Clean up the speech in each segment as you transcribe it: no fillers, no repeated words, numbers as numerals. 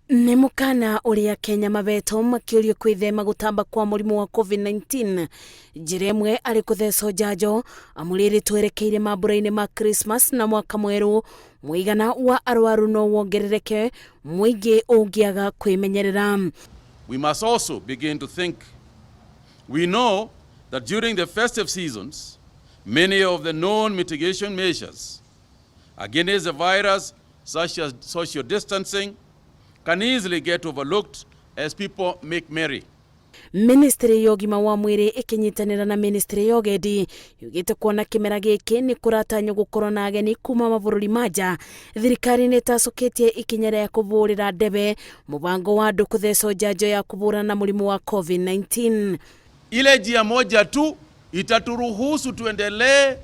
Nĩ mũkana ũrĩa Kenya mabeto makĩũrio kwĩthema gũtamba kwa mũrimũ wa COVID-19. Njĩra ĩmwe arĩ kũthecwo njanjo amũrĩrĩ twerekeire mambura-inĩ ma Christmas na mwaka mwerũ. Mũigana wa arwaru no wongerereke mũingĩ ũngĩaga kwĩmenyerera. We must also begin to think. We know that during the festive seasons, many of the known mitigation measures against the virus, such as social distancing, can easily get overlooked as people make merry. Ministry ya ũgima wa mwĩrĩ ĩkĩnyitanĩra na Ministry ya ũgendi yugĩte kuona kĩmera gĩkĩ nĩ kũratanywo gũkorwo na ageni kuma mabũrũri ma nja. Thirikari nĩ ĩtacũkĩtie ikinya rĩa kũbũrĩra ndebe mũbango wa andũ kũthecwo njanjo ya kũbũrana na mũrimũ wa COVID-19. Ile njia moja tu itaturuhusu tuendelee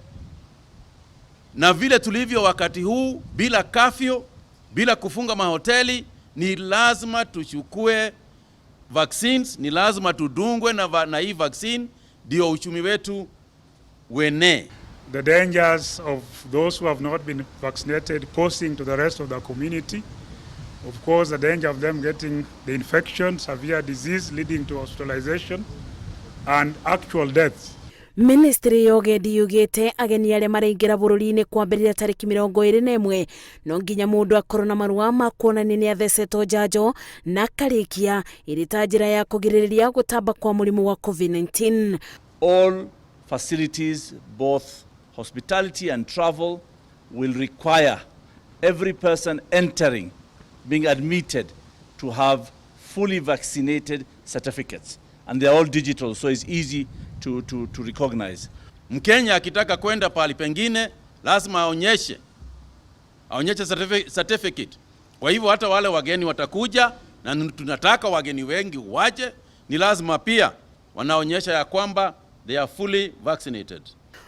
na vile tulivyo wakati huu, bila kafyo, bila kufunga mahoteli. Ni lazima tuchukue vaccines, ni lazima tudungwe na hii vaccine ndio uchumi wetu uenee. The dangers of those who have not been vaccinated posing to the rest of the community. Of course, the danger of them getting the infection, severe disease leading to hospitalization and actual deaths. Ministry ya ũgendi yugĩte ageni arĩa maraingĩra bũrũri-inĩ kwambĩrĩria tarĩki 21 no nginya mũndũ akorwo na marũa ma kuonania nĩ athecetwo njanjo na karĩkia ĩrĩ ta njĩra ya kũgirĩrĩria gũtamba kwa mũrimũ wa COVID-19. All facilities, both hospitality and travel, will require every person entering, being admitted, to have fully vaccinated certificates. And they're all digital, so it's easy to recognize. Mkenya akitaka kwenda pali pengine lazima aonyeshe certificate. Kwa hivyo hata wale wageni watakuja na tunataka wageni wengi waje, ni lazima pia wanaonyesha ya kwamba they are fully vaccinated.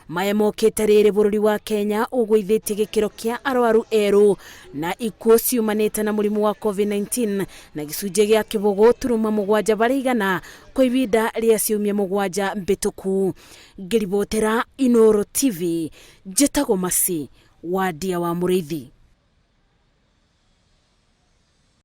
Maya mokĩte rĩrĩ bũrũri wa Kenya ũgũithĩtie gĩkĩro kĩa arwaru erũ na ikuũ ciumanĩte na mũrimũ wa COVID-19 na gĩcunjĩ gĩa kĩbũgũ turuma mũgwanja harĩ igana kwa ihinda rĩa ciumia mũgwanja mbĩtũku. Ngĩribotera Inooro TV, njĩtagwo Masi wa Ndia wa Mũrĩithi.